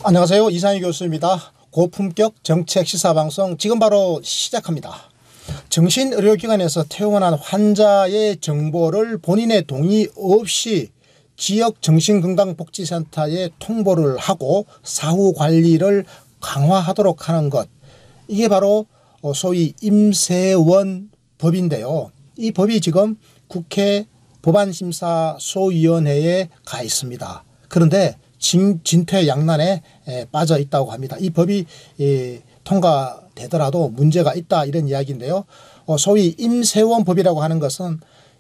안녕하세요. 이상희 교수입니다. 고품격 정책 시사방송 지금 바로 시작합니다. 정신의료기관에서 퇴원한 환자의 정보를 본인의 동의 없이 지역 정신건강복지센터에 통보를 하고 사후 관리를 강화하도록 하는 것, 이게 바로 소위 임세원 법인데요. 이 법이 지금 국회 법안심사소위원회에 가 있습니다. 그런데 진퇴양난에 빠져 있다고 합니다. 이 법이 통과되더라도 문제가 있다, 이런 이야기인데요. 소위 임세원 법이라고 하는 것은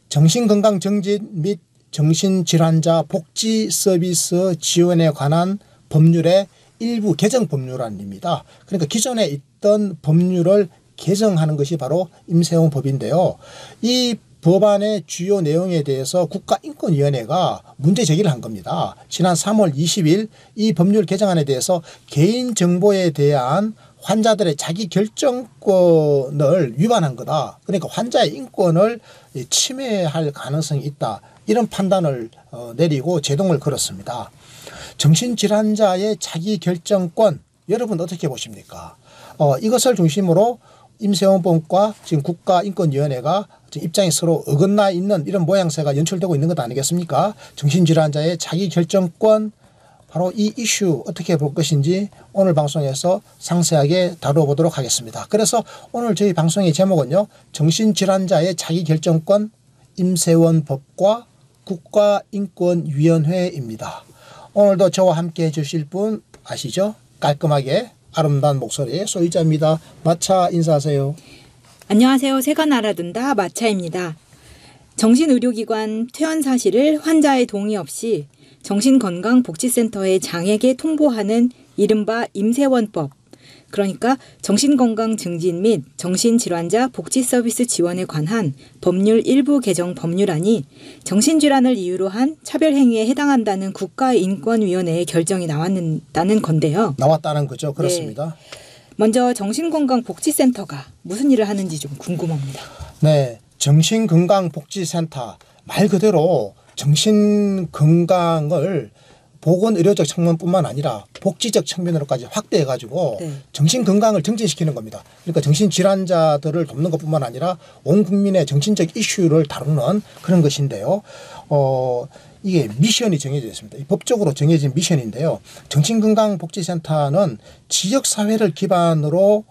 정신건강 정진 및 정신질환자 복지 서비스 지원에 관한 법률의 일부 개정 법률안입니다. 그러니까 기존에 있던 법률을 개정하는 것이 바로 임세원 법인데요. 이 법안의 주요 내용에 대해서 국가인권위원회가 문제 제기를 한 겁니다. 지난 3월 20일 이 법률 개정안에 대해서 개인정보에 대한 환자들의 자기결정권을 위반한 거다. 그러니까 환자의 인권을 침해할 가능성이 있다, 이런 판단을 내리고 제동을 걸었습니다. 정신질환자의 자기결정권, 여러분 어떻게 보십니까? 이것을 중심으로 임세원법과 지금 국가인권위원회가 입장이 서로 어긋나 있는 이런 모양새가 연출되고 있는 것 아니겠습니까? 정신질환자의 자기결정권, 바로 이 이슈 어떻게 볼 것인지 오늘 방송에서 상세하게 다뤄보도록 하겠습니다. 그래서 오늘 저희 방송의 제목은요, 정신질환자의 자기결정권, 임세원 법과 국가인권위원회입니다. 오늘도 저와 함께 해주실 분 아시죠? 깔끔하게 아름다운 목소리의 소유자입니다. 마차 인사하세요. 안녕하세요. 새가 날아든다 마차입니다. 정신의료기관 퇴원 사실을 환자의 동의 없이 정신건강복지센터에 장에게 통보하는 이른바 임세원법, 그러니까 정신건강 증진 및 정신질환자 복지서비스 지원에 관한 법률 일부 개정 법률안이 정신질환을 이유로 한 차별행위에 해당한다는 국가인권위원회의 결정이 나왔다는 건데요. 나왔다는 거죠. 그렇습니다. 네. 먼저 정신건강복지센터가 무슨 일을 하는지 좀 궁금합니다. 네, 정신건강복지센터 말 그대로 정신건강을 보건의료적 측면뿐만 아니라 복지적 측면으로까지 확대해 가지고 정신건강을 정진시키는 겁니다. 그러니까 정신질환자들을 돕는 것뿐만 아니라 온 국민의 정신적 이슈를 다루는 그런 것인데요. 이게 미션이 정해져 있습니다. 법적으로 정해진 미션인데요. 정신건강복지센터는 지역사회를 기반으로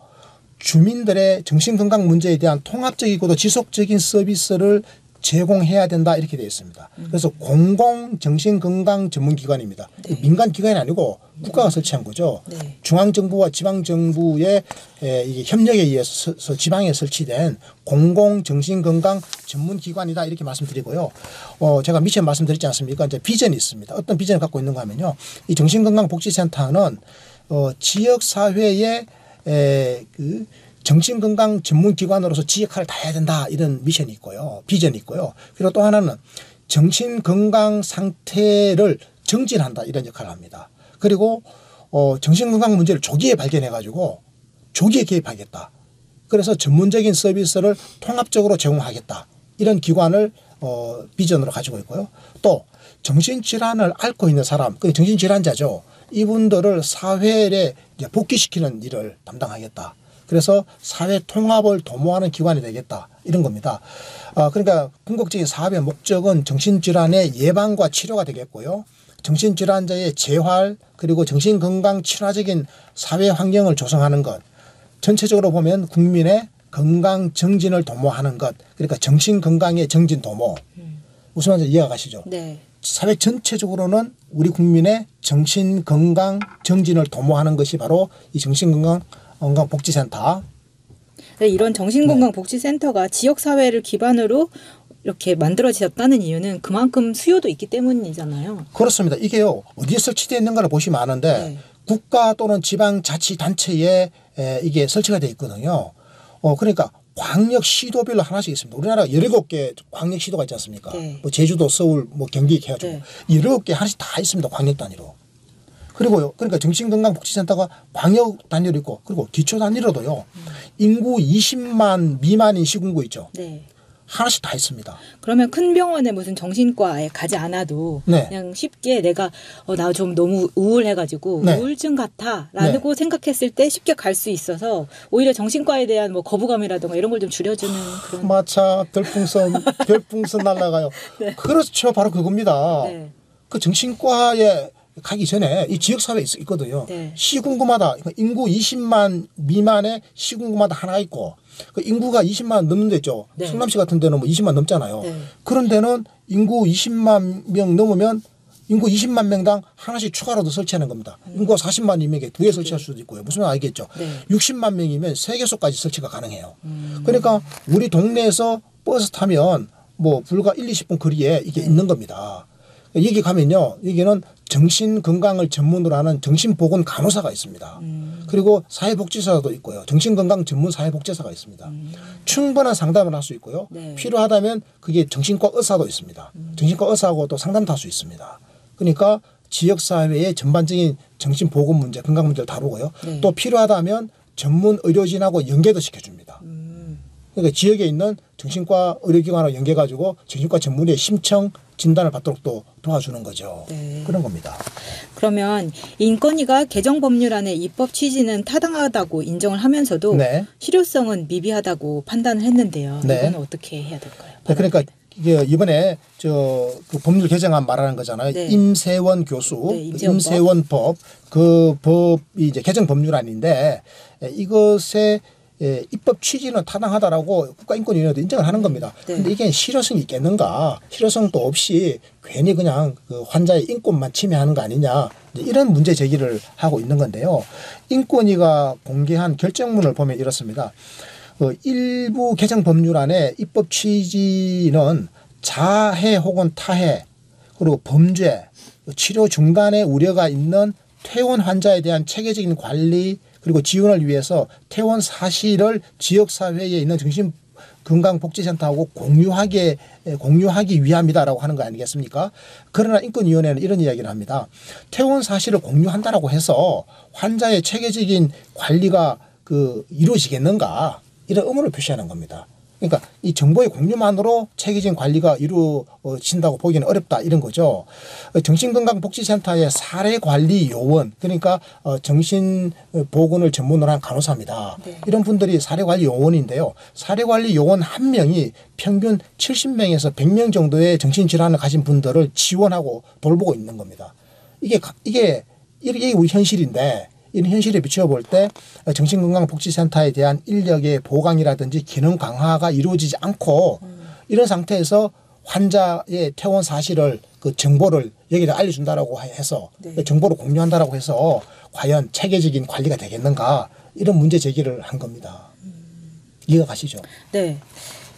주민들의 정신건강 문제에 대한 통합적이고도 지속적인 서비스를 제공해야 된다, 이렇게 되어 있습니다. 그래서 공공정신건강 전문기관입니다. 네. 민간기관이 아니고 국가가 설치한 거죠. 네. 중앙정부와 지방정부의 이게 협력에 의해서 지방에 설치된 공공정신건강 전문기관이다, 이렇게 말씀드리고요. 제가 미션 말씀드렸지 않습니까? 이제 비전이 있습니다. 어떤 비전을 갖고 있는가 하면요, 이 정신건강복지센터는 지역사회의 그 정신건강 전문기관으로서 지역할을 다 해야 된다, 이런 미션이 있고요. 비전이 있고요. 그리고 또 하나는 정신건강 상태를 정진한다, 이런 역할을 합니다. 그리고 정신건강 문제를 조기에 발견해 가지고 조기에 개입하겠다. 그래서 전문적인 서비스를 통합적으로 제공하겠다, 이런 기관을 비전으로 가지고 있고요. 또 정신질환을 앓고 있는 사람, 그 정신질환자죠. 이분들을 사회에 복귀시키는 일을 담당하겠다. 그래서 사회 통합을 도모하는 기관이 되겠다, 이런 겁니다. 그러니까 궁극적인 사업의 목적은 정신질환의 예방과 치료가 되겠고요. 정신질환자의 재활, 그리고 정신건강 친화적인 사회 환경을 조성하는 것, 전체적으로 보면 국민의 건강 정진을 도모하는 것, 그러니까 정신건강의 정진 도모. 무슨 말인지 이해가 가시죠? 네. 사회 전체적으로는 우리 국민의 정신건강 정진을 도모하는 것이 바로 이 정신건강복지센터. 네, 이런 정신건강복지센터가 지역사회를 기반으로 이렇게 만들어졌다는 이유는 그만큼 수요도 있기 때문이잖아요. 그렇습니다. 이게요, 어디에 설치되어 있는가를 보시면 아는데 국가 또는 지방자치단체에 이게 설치가 되어 있거든요. 그러니까 광역시도별로 하나씩 있습니다. 우리나라가 17개 광역시도가 있지 않습니까? 뭐 제주도, 서울, 뭐 경기 이렇게 해가지고 17개 하나씩 다 있습니다. 광역 단위로. 그리고요, 그러니까 정신건강복지센터가 광역 단위로 있고, 그리고 기초 단위로도요, 인구 20만 미만인 시군구 있죠. 하나씩 다 있습니다. 그러면 큰 병원에 무슨 정신과에 가지 않아도 네. 그냥 쉽게 내가 나 좀 너무 우울해가지고 네. 우울증 같아라고 생각했을 때 쉽게 갈 수 있어서 오히려 정신과에 대한 뭐 거부감이라든가 이런 걸 좀 줄여주는 그런. 마차 별풍선 날아가요. 네. 그렇죠. 바로 그겁니다. 네. 그 정신과에 가기 전에 이 지역사회에 있거든요. 네. 시군구마다 인구 20만 미만의 시군구마다 하나 있고 그 인구가 20만 넘는 데 있죠. 네. 성남시 같은 데는 뭐 20만 넘잖아요. 네. 그런 데는 인구 20만 명 넘으면 인구 20만 명당 하나씩 추가로도 설치하는 겁니다. 인구가 40만 명에게 2개 설치할 수도 있고요. 무슨 말 알겠죠. 네. 60만 명이면 3개소까지 설치가 가능해요. 그러니까 우리 동네에서 버스 타면 뭐 불과 1, 20분 거리에 이게 있는 겁니다. 여기 가면요. 여기는 정신건강을 전문으로 하는 정신보건 간호사가 있습니다. 그리고 사회복지사도 있고요. 정신건강 전문 사회복지사가 있습니다. 충분한 상담을 할 수 있고요. 네. 필요하다면 그게 정신과 의사도 있습니다. 정신과 의사하고 또 상담도 할 수 있습니다. 그러니까 지역사회의 전반적인 정신보건 문제, 건강 문제를 다루고요. 네. 또 필요하다면 전문 의료진하고 연계도 시켜줍니다. 그러니까 지역에 있는 정신과 의료기관하고 연계가지고 정신과 전문의 심청 진단을 받도록 또 도와주는 거죠. 네. 그런 겁니다. 그러면 인권위가 개정 법률안의 입법 취지는 타당하다고 인정을 하면서도 네. 실효성은 미비하다고 판단을 했는데요. 네. 이건 어떻게 해야 될까요? 네, 그러니까 이게 이번에 그 법률 개정안 말하는 거잖아요. 네. 임세원 교수, 네, 임세원법. 임세원법 그 법이 이제 개정 법률안인데 이것의 입법 취지는 타당하다라고 국가인권위원회도 인정을 하는 겁니다. 그런데 네. 이게 실효성이 있겠는가? 실효성도 없이 괜히 그냥 그 환자의 인권만 침해하는 거 아니냐? 이런 문제 제기를 하고 있는 건데요. 인권위가 공개한 결정문을 보면 이렇습니다. 일부 개정 법률안의 입법 취지는 자해 혹은 타해 그리고 범죄, 치료 중단의 우려가 있는 퇴원 환자에 대한 체계적인 관리 그리고 지원을 위해서 퇴원 사실을 지역사회에 있는 정신건강복지센터하고 공유하기 위함이다라고 하는 거 아니겠습니까? 그러나 인권위원회는 이런 이야기를 합니다. 퇴원 사실을 공유한다라고 해서 환자의 체계적인 관리가 이루어지겠는가? 이런 의문을 표시하는 겁니다. 그러니까 이 정보의 공유만으로 체계적인 관리가 이루어진다고 보기는 어렵다 이런 거죠. 정신건강복지센터의 사례관리 요원 그러니까 정신보건을 전문으로 한 간호사입니다. 네. 이런 분들이 사례관리 요원인데요. 사례관리 요원 한 명이 평균 70명에서 100명 정도의 정신질환을 가진 분들을 지원하고 돌보고 있는 겁니다. 이게 우리 현실인데 이런 현실에 비추어 볼 때 정신건강복지센터에 대한 인력의 보강이라든지 기능 강화가 이루어지지 않고 이런 상태에서 환자의 퇴원 사실을 그 정보를 여기다 알려준다라고 해서 네. 정보를 공유한다라고 해서 과연 체계적인 관리가 되겠는가 이런 문제 제기를 한 겁니다. 이해가 가시죠? 네.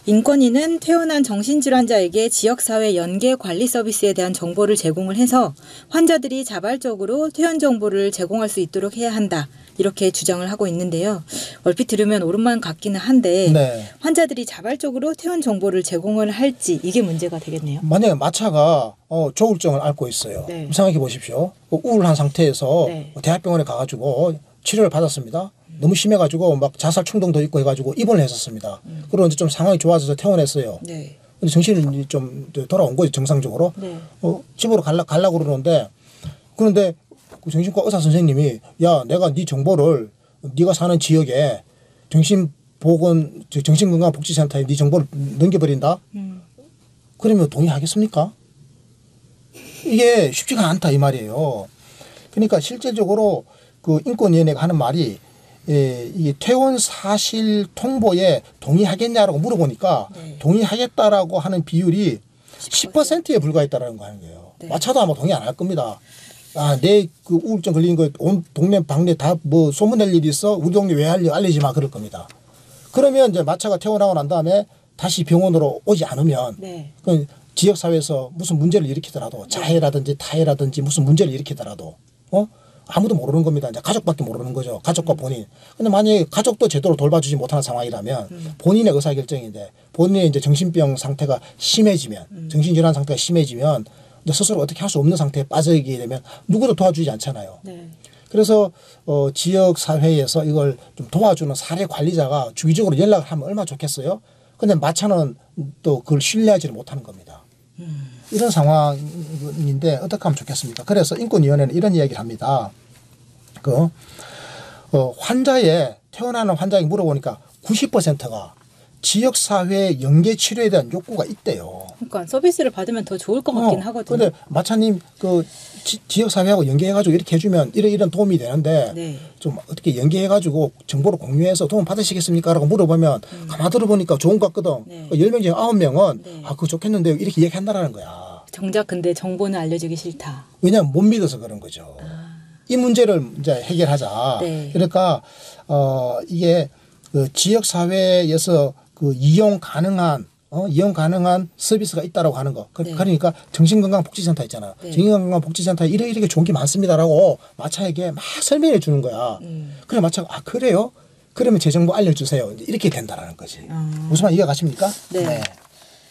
인권위는 퇴원한 정신질환자에게 지역사회 연계 관리 서비스에 대한 정보를 제공을 해서 환자들이 자발적으로 퇴원 정보를 제공할 수 있도록 해야 한다. 이렇게 주장을 하고 있는데요. 얼핏 들으면 옳은만 같기는 한데 네. 환자들이 자발적으로 퇴원 정보를 제공을 할지 이게 문제가 되겠네요. 만약에 마차가 조울증을 앓고 있어요. 네. 생각해 보십시오. 우울한 상태에서 네. 대학병원에 가가지고 치료를 받았습니다. 너무 심해가지고 막 자살 충동도 있고 해가지고 입원을 했었습니다. 그리고 이제 좀 상황이 좋아져서 퇴원했어요. 네. 근데 정신이 좀 돌아온 거죠 정상적으로. 네. 집으로 가려고 그러는데 그런데 그 정신과 의사 선생님이 야 내가 네 정보를 네가 사는 지역에 정신건강복지센터에 네 정보를 넘겨버린다. 그러면 동의하겠습니까? 이게 쉽지가 않다 이 말이에요. 그러니까 실질적으로 그 인권위원회가 하는 말이 이 퇴원 사실 통보에 동의하겠냐라고 물어보니까 네. 동의하겠다라고 하는 비율이 10%에 불과했다라는 거 하는 거예요. 네. 마차도 아마 동의 안 할 겁니다. 내 그 우울증 걸린 거 온 동네 방네 다 뭐 소문낼 일이 있어 우리 동네 왜 알리지 마 그럴 겁니다. 그러면 이제 마차가 퇴원하고 난 다음에 다시 병원으로 오지 않으면 네. 그 지역 사회에서 무슨 문제를 일으키더라도 자해라든지 타해라든지 무슨 문제를 일으키더라도 아무도 모르는 겁니다. 이제 가족밖에 모르는 거죠. 가족과 본인. 근데 만약에 가족도 제대로 돌봐주지 못하는 상황이라면 본인의 의사결정인데 본인의 이제 정신병 상태가 심해지면 정신질환 상태가 심해지면 이제 스스로 어떻게 할 수 없는 상태에 빠지게 되면 누구도 도와주지 않잖아요. 네. 그래서 지역 사회에서 이걸 좀 도와주는 사례 관리자가 주기적으로 연락을 하면 얼마나 좋겠어요. 근데 마차는 또 그걸 신뢰하지를 못하는 겁니다. 이런 상황인데 어떻게 하면 좋겠습니까? 그래서 인권위원회는 이런 이야기를 합니다. 태어나는 환자에게 물어보니까 90%가 지역사회 연계 치료에 대한 욕구가 있대요. 그러니까 서비스를 받으면 더 좋을 것 같긴 하거든요. 그런데 마차님 지역사회하고 연계해가지고 이렇게 해주면 이런 도움이 되는데 네. 좀 어떻게 연계해가지고 정보를 공유해서 도움 받으시겠습니까? 라고 물어보면 가만 들어보니까 좋은 것 같거든. 네. 10명 중에 9명은 네. 그거 좋겠는데요. 이렇게 얘기한다라는 거야. 정작 근데 정보는 알려주기 싫다. 왜냐하면 못 믿어서 그런 거죠. 이 문제를 이제 해결하자. 네. 그러니까 이게 그 지역사회에서 그 이용 가능한 서비스가 있다라고 하는 거. 네. 그러니까 정신건강복지센터 있잖아요. 네. 정신건강복지센터에 이렇게 좋은 게 많습니다라고 마차에게 막 설명해 주는 거야. 그래 마차가 그래요? 그러면 제 정보 알려주세요. 이렇게 된다라는 거지. 무슨 말 이해가십니까? 네.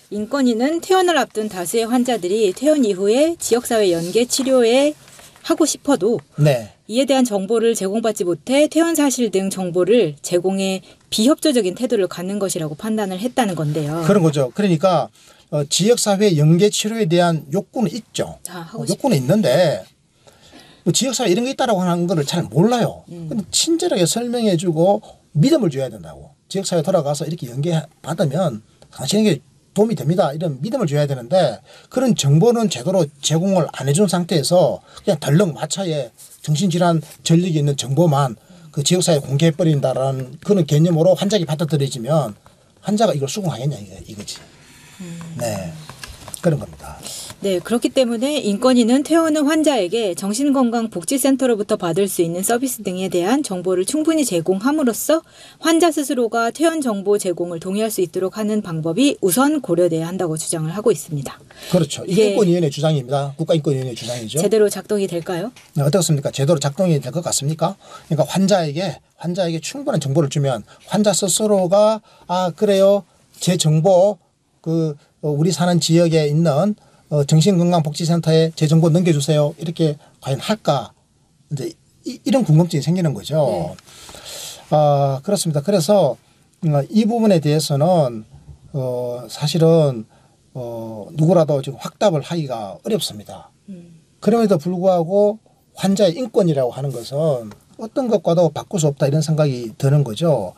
인권위는 퇴원을 앞둔 다수의 환자들이 퇴원 이후에 지역사회 연계 치료에 하고 싶어도 네. 이에 대한 정보를 제공받지 못해 퇴원 사실 등 정보를 제공에 비협조적인 태도를 갖는 것이라고 판단을 했다는 건데요. 그런 거죠. 그러니까 지역사회 연계 치료에 대한 욕구는 있죠. 욕구는 있는데 지역사회 이런 게 있다라고 하는 거를 잘 몰라요. 근데 친절하게 설명해주고 믿음을 줘야 된다고. 지역사회 돌아가서 이렇게 연계 받으면 당신에게 도움이 됩니다. 이런 믿음을 줘야 되는데 그런 정보는 제대로 제공을 안 해준 상태에서 그냥 덜렁 마차에 정신질환 전력이 있는 정보만 그 지역사회에 공개해버린다라는 그런 개념으로 환자에게 받아들여지면 환자가 이걸 수긍하겠냐 이거지. 네. 그런 겁니다. 네, 그렇기 때문에 인권위는 퇴원 후 환자에게 정신건강복지센터로부터 받을 수 있는 서비스 등에 대한 정보를 충분히 제공함으로써 환자 스스로가 퇴원 정보 제공을 동의할 수 있도록 하는 방법이 우선 고려돼야 한다고 주장을 하고 있습니다. 그렇죠. 이게 인권위원회 주장입니다. 국가인권위원회 주장이죠. 제대로 작동이 될까요? 네, 어떻습니까? 제대로 작동이 될 것 같습니까? 그러니까 환자에게 충분한 정보를 주면 환자 스스로가 그래요. 제 정보 우리 사는 지역에 있는 정신건강복지센터에 제 정보 넘겨주세요. 이렇게 과연 할까? 이제 이런 궁금증이 생기는 거죠. 네. 그렇습니다. 그래서 이 부분에 대해서는 사실은 누구라도 지금 확답을 하기가 어렵습니다. 그럼에도 불구하고 환자의 인권이라고 하는 것은 어떤 것과도 바꿀 수 없다 이런 생각이 드는 거죠.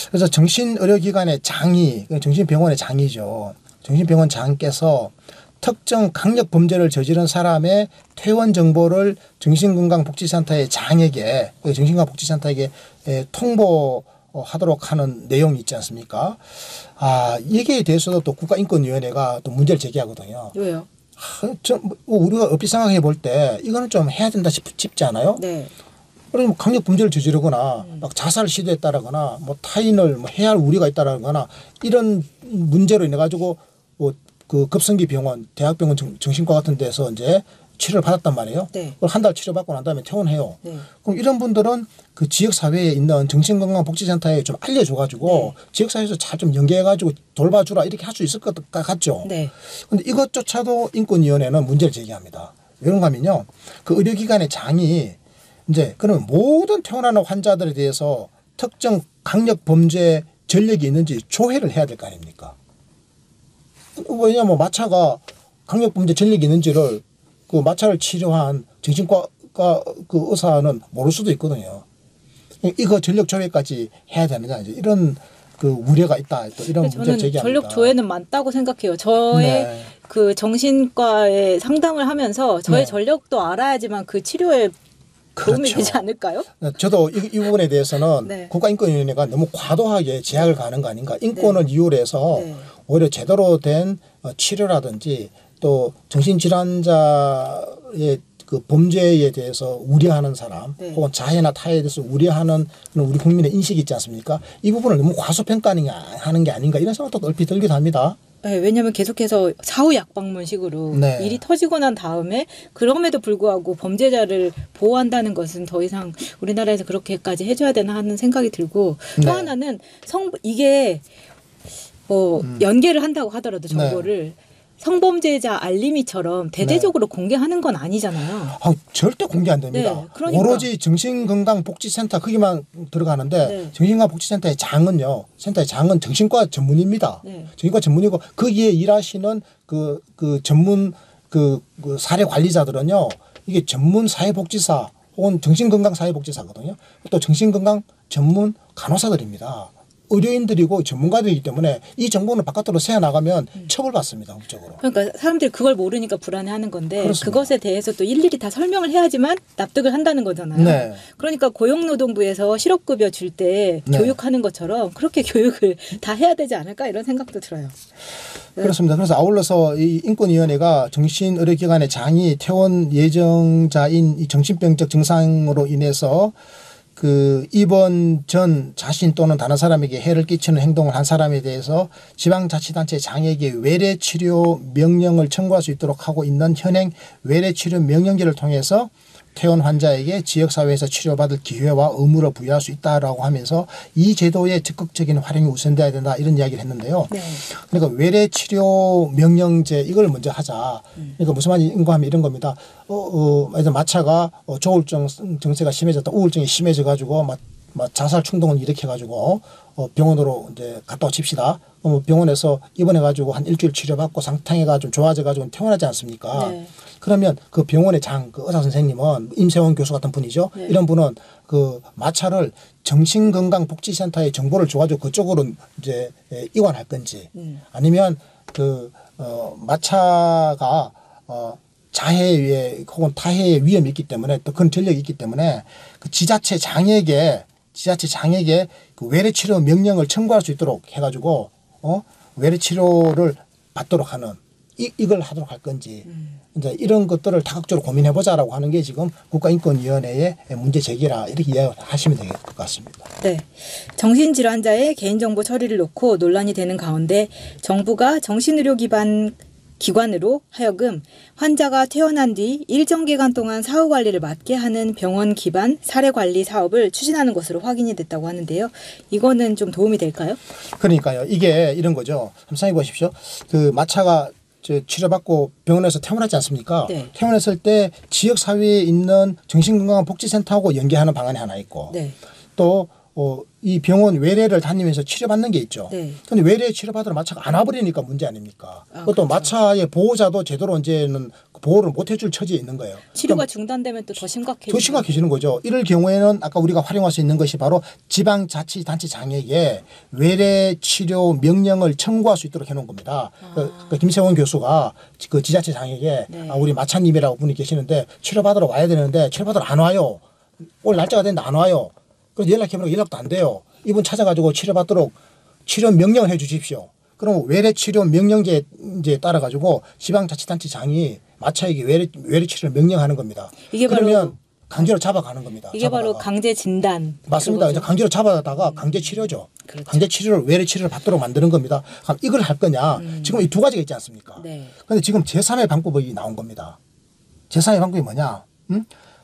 그래서 정신의료기관의 장이, 정신병원의 장이죠. 정신병원 장께서 특정 강력 범죄를 저지른 사람의 퇴원 정보를 정신건강복지센터의 장에게, 정신건강복지센터에게 통보하도록 하는 내용이 있지 않습니까? 여기에 대해서도 또 국가인권위원회가 또 문제를 제기하거든요. 왜요? 우리가 얼핏 생각해 볼 때 이거는 좀 해야 된다 싶지 않아요? 네. 그럼 강력 범죄를 저지르거나 막 자살 시도했다라거나 뭐 타인을 해야 할 우려가 있다라거나 이런 문제로 인해 가지고 그 급성기 병원, 대학병원 정신과 같은 데서 이제 치료를 받았단 말이에요. 네. 그걸 한 달 치료받고 난 다음에 퇴원해요. 네. 그럼 이런 분들은 그 지역사회에 있는 정신건강복지센터에 좀 알려줘가지고 지역사회에서 잘 좀 연계해가지고 돌봐주라 이렇게 할 수 있을 것 같죠. 네. 근데 이것조차도 인권위원회는 문제를 제기합니다. 왜 그런가 하면요. 그 의료기관의 장이 이제 그러면 모든 퇴원하는 환자들에 대해서 특정 강력 범죄 전력이 있는지 조회를 해야 될 거 아닙니까? 왜냐하면 마차가 강력범죄 전력이 있는지를 그 마차를 치료한 정신과 그 의사는 모를 수도 있거든요. 이거 전력 조회까지 해야 되느냐 이런 그 우려가 있다. 또 이런 문제를 제기합니다. 전력 조회는 많다고 생각해요. 저의 그 정신과에 상담을 하면서 저의 전력도 알아야지만 그 치료에 도움이 되지 않을까요? 저도 이 부분에 대해서는 국가인권위원회가 너무 과도하게 제약을 가하는 거 아닌가. 인권을 이유로 해서 오히려 제대로 된 치료라든지 또 정신질환자의 그 범죄에 대해서 우려하는 사람 혹은 자해나 타해에 대해서 우려하는 우리 국민의 인식이 있지 않습니까? 이 부분을 너무 과소평가하는 게 아닌가 이런 생각도 얼핏 들기도 합니다. 네, 왜냐하면 계속해서 사후 약방문식으로 일이 터지고 난 다음에 그럼에도 불구하고 범죄자를 보호한다는 것은 더 이상 우리나라에서 그렇게까지 해줘야 되나 하는 생각이 들고 또 하나는 이게 연계를 한다고 하더라도 정보를 성범죄자 알림이처럼 대대적으로 공개하는 건 아니잖아요. 절대 공개 안 됩니다. 네, 그러니까. 오로지 정신건강복지센터 거기만 들어가는데 네. 정신건강복지센터의 장은요. 센터의 장은 정신과 전문입니다. 네. 정신과 전문이고 거기에 일하시는 그 전문 그 사례 관리자들은요. 이게 전문 사회복지사 혹은 정신건강사회복지사거든요. 또 정신건강 전문 간호사들입니다. 의료인들이고 전문가들이기 때문에 이 정보는 바깥으로 새어나가면 처벌받습니다. 법적으로. 그러니까 사람들이 그걸 모르니까 불안해하는 건데 그렇습니다. 그것에 대해서 또 일일이 다 설명을 해야지만 납득을 한다는 거잖아요. 네. 그러니까 고용노동부에서 실업급여 줄 때 네. 교육하는 것처럼 그렇게 교육을 다 해야 되지 않을까 이런 생각도 들어요. 그렇습니다. 그래서 아울러서 이 인권위원회가 정신의료기관의 장이 퇴원 예정자인 이 정신병적 증상으로 인해서 그 입원 전 자신 또는 다른 사람에게 해를 끼치는 행동을 한 사람에 대해서 지방자치단체 장에게 외래치료 명령을 청구할 수 있도록 하고 있는 현행 외래치료 명령제를 통해서 퇴원 환자에게 지역사회에서 치료받을 기회와 의무를 부여할 수 있다라고 하면서 이 제도의 적극적인 활용이 우선돼야 된다 이런 이야기를 했는데요. 네. 그러니까 외래치료 명령제 이걸 먼저 하자. 그러니까 무슨 말인가 하면 이런 겁니다. 마차가 조울증 증세가 심해졌다. 우울증이 심해져 가지고 막 자살 충동을 일으켜 가지고 병원으로 이제 갔다 칩시다. 병원에서 입원해 가지고 한 일주일 치료받고 상태가 좀 좋아져 가지고 퇴원하지 않습니까? 네. 그러면 그 병원의 장, 그 의사 선생님은 임세원 교수 같은 분이죠. 네. 이런 분은 그 마차를 정신건강복지센터에 정보를 줘가지고 그쪽으로 이제 이관할 건지 아니면 그 마차가 자해에 혹은 타해의 위험이 있기 때문에 또 그런 전력이 있기 때문에 그 지자체 장에게 그 외래치료 명령을 청구할 수 있도록 해가지고 외래치료를 받도록 하는 이걸 하도록 할 건지 이제 이런 것들을 다각적으로 고민해보자라고 하는 게 지금 국가인권위원회의 문제 제기라 이렇게 이해하시면 될 것 같습니다. 네, 정신질환자의 개인정보 처리를 놓고 논란이 되는 가운데 정부가 정신의료 기반 기관으로 하여금 환자가 퇴원한 뒤 일정 기간 동안 사후 관리를 맡게 하는 병원 기반 사례 관리 사업을 추진하는 것으로 확인이 됐다고 하는데요. 이거는 좀 도움이 될까요? 그러니까요. 이게 이런 거죠. 한번 생각해 보십시오. 그 마차가 치료받고 병원에서 퇴원하지 않습니까? 네. 퇴원했을 때 지역 사회에 있는 정신건강복지센터하고 연계하는 방안이 하나 있고 네. 또 이 병원 외래를 다니면서 치료받는 게 있죠. 그런데 네. 외래 치료받으러 마차가 안 와버리니까 문제 아닙니까? 그것도 그렇죠. 마차의 보호자도 제대로 이제는 보호를 못 해줄 처지에 있는 거예요. 치료가 중단되면 또 더 심각해지는 거죠. 이럴 경우에는 아까 우리가 활용할 수 있는 것이 바로 지방자치단체장에게 외래 치료 명령을 청구할 수 있도록 해놓은 겁니다. 그 김세원 교수가 그 지자체장에게 네. 우리 마차님이라고 분이 계시는데 치료받으러 와야 되는데 치료받으러 안 와요. 올 날짜가 됐는데 안 와요. 그래서 연락해보니까 연락도 안 돼요. 이분 찾아가지고 치료받도록 치료 명령을 해 주십시오. 그럼 외래 치료 명령제에 따라가지고 지방자치단체장이 마차에게 외래 치료를 명령하는 겁니다. 이게 그러면 바로 강제로 잡아가는 겁니다. 이게 바로 강제 진단. 맞습니다. 이제 강제로 잡아다가 강제 치료죠. 그렇죠. 강제 치료를 외래 치료를 받도록 만드는 겁니다. 그럼 이걸 할 거냐? 지금 이 두 가지가 있지 않습니까? 그런데 네. 지금 제3의 방법이 나온 겁니다. 제3의 방법이 뭐냐?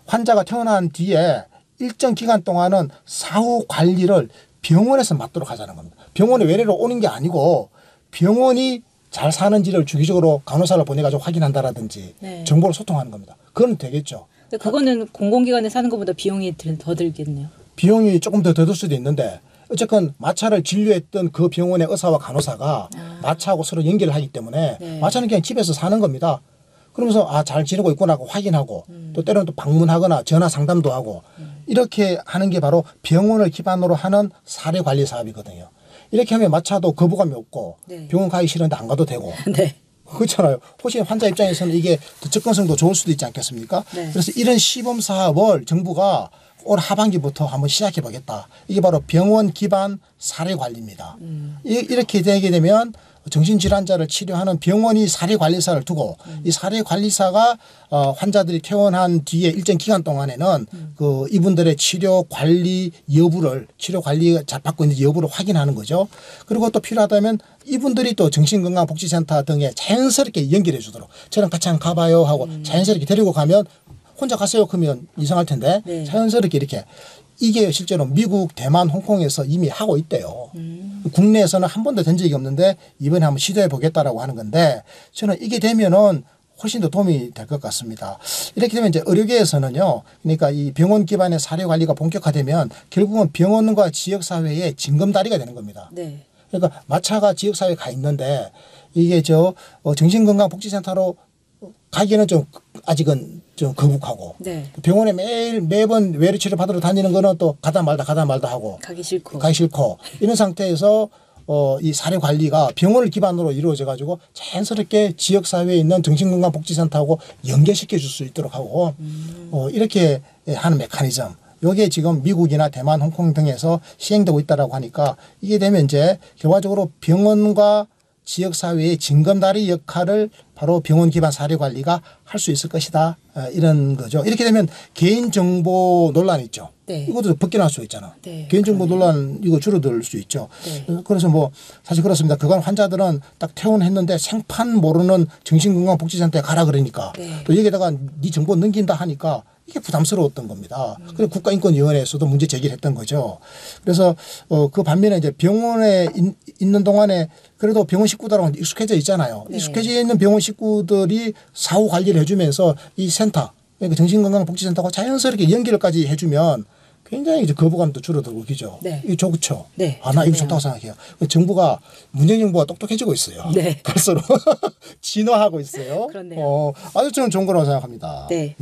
환자가 퇴원한 뒤에 일정 기간 동안은 사후 관리를 병원에서 맡도록 하자는 겁니다. 병원에 외래로 오는 게 아니고 병원이 잘 사는지를 주기적으로 간호사를 보내가지고 확인한다라든지 네. 정보를 소통하는 겁니다. 그건 되겠죠. 근데 그거는 공공기관에 사는 것보다 비용이 더 들겠네요. 비용이 조금 더 들 수도 있는데 어쨌건 마차를 진료했던 그 병원의 의사와 간호사가 마차하고 서로 연결을 하기 때문에 네. 마차는 그냥 집에서 사는 겁니다. 그러면서 잘 지내고 있구나 하고 확인하고 또 때로는 또 방문하거나 전화 상담도 하고 이렇게 하는 게 바로 병원을 기반으로 하는 사례 관리 사업이거든요. 이렇게 하면 마차도 거부감이 없고 네. 병원 가기 싫은데 안 가도 되고 네. 그렇잖아요. 혹시 환자 입장에서는 이게 더 접근성도 좋을 수도 있지 않겠습니까? 네. 그래서 이런 시범 사업을 정부가 올 하반기부터 한번 시작해 보겠다. 이게 바로 병원 기반 사례 관리입니다. 이렇게 되게 되면 정신질환자를 치료하는 병원이 사례관리사를 두고 이 사례관리사가 환자들이 퇴원한 뒤에 일정 기간 동안에는 그 이분들의 치료 관리 잘 받고 있는지 여부를 확인하는 거죠. 그리고 또 필요하다면 이분들이 또 정신건강복지센터 등에 자연스럽게 연결해 주도록 저랑 같이 한번 가봐요 하고 자연스럽게 데리고 가면 혼자 가세요 그러면 이상할 텐데 네. 자연스럽게 이렇게 이게 실제로 미국, 대만, 홍콩에서 이미 하고 있대요. 국내에서는 한 번도 된 적이 없는데 이번에 한번 시도해 보겠다라고 하는 건데 저는 이게 되면은 훨씬 더 도움이 될 것 같습니다. 이렇게 되면 이제 의료계에서는요, 그러니까 이 병원 기반의 사례 관리가 본격화되면 결국은 병원과 지역사회의 징검다리가 되는 겁니다. 네. 그러니까 마차가 지역사회에 가 있는데 이게 정신건강복지센터로 가기에는 좀 아직은 좀 거북하고 네. 병원에 매번 외래치료 받으러 다니는 거는 또 가다 말다 하고 가기 싫고. 이런 상태에서 이 사례 관리가 병원을 기반으로 이루어져 가지고 자연스럽게 지역 사회에 있는 정신건강복지센터하고 연계시켜 줄 수 있도록 하고 이렇게 하는 메커니즘. 요게 지금 미국이나 대만, 홍콩 등에서 시행되고 있다라고 하니까 이게 되면 이제 결과적으로 병원과 지역 사회의 징검다리 역할을 바로 병원 기반 사례 관리가 할 수 있을 것이다. 이런 거죠. 이렇게 되면 개인정보 논란 있죠. 네. 이것도 벗겨날 수 있잖아. 네, 개인정보 논란 이거 줄어들 수 있죠. 네. 그래서 뭐 사실 그렇습니다. 그간 환자들은 딱 퇴원했는데 생판 모르는 정신건강복지센터에 가라 그러니까 네. 또 여기다가 네 정보 넘긴다 하니까 이게 부담스러웠던 겁니다. 그래서 국가인권위원회에서도 문제 제기를 했던 거죠. 그래서 그 반면에 이제 병원에 있는 동안에 그래도 병원 식구들하고 익숙해져 있잖아요. 네. 익숙해져 있는 병원 식구들이 사후 관리를 해주면서 이 센터, 그러니까 정신건강복지센터가 자연스럽게 연결까지 해주면 굉장히 이제 거부감도 줄어들고 그죠. 네. 이거 좋죠. 네. 아, 나 이거 좋네요. 좋다고 생각해요. 문재인 정부가 똑똑해지고 있어요. 네. 갈수록 진화하고 있어요. 그렇네요. 아주 저는 좋은 거라고 생각합니다. 네.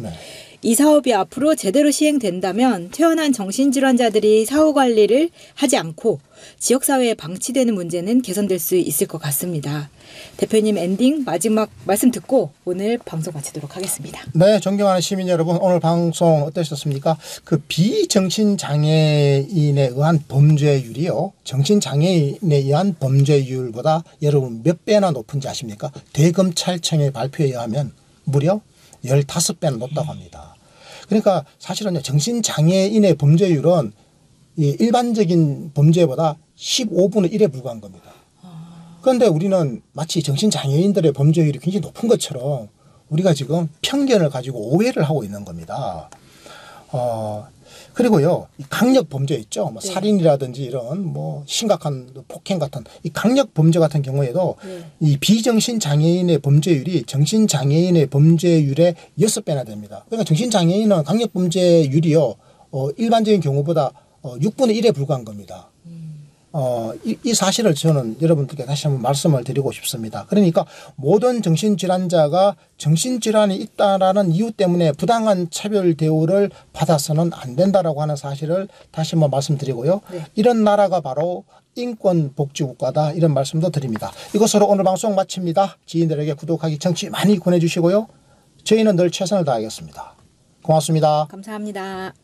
이 사업이 앞으로 제대로 시행된다면 퇴원한 정신질환자들이 사후 관리를 하지 않고 지역사회에 방치되는 문제는 개선될 수 있을 것 같습니다. 대표님 엔딩 마지막 말씀 듣고 오늘 방송 마치도록 하겠습니다. 네, 존경하는 시민 여러분, 오늘 방송 어떠셨습니까? 그 비정신장애인에 의한 범죄율이요, 정신장애인에 의한 범죄율보다 여러분 몇 배나 높은지 아십니까? 대검찰청의 발표에 의하면 무려 15배나 높다고 합니다. 그러니까 사실은 정신장애인의 범죄율은 이 일반적인 범죄보다 15분의 1에 불과한 겁니다. 그런데 우리는 마치 정신장애인들의 범죄율이 굉장히 높은 것처럼 우리가 지금 편견을 가지고 오해를 하고 있는 겁니다. 그리고요, 이 강력 범죄 있죠. 뭐 네. 살인이라든지 이런 뭐 심각한 폭행 같은 이 강력 범죄 같은 경우에도 네. 이 비정신장애인의 범죄율이 정신장애인의 범죄율의 6배나 됩니다. 그러니까 정신장애인은 강력 범죄율이요, 일반적인 경우보다 6분의 1에 불과한 겁니다. 이 사실을 저는 여러분들께 다시 한번 말씀을 드리고 싶습니다. 그러니까 모든 정신질환자가 정신질환이 있다라는 이유 때문에 부당한 차별 대우를 받아서는 안 된다라고 하는 사실을 다시 한번 말씀드리고요. 네. 이런 나라가 바로 인권복지국가다, 이런 말씀도 드립니다. 이것으로 오늘 방송 마칩니다. 지인들에게 구독하기, 정치 많이 권해주시고요. 저희는 늘 최선을 다하겠습니다. 고맙습니다. 감사합니다.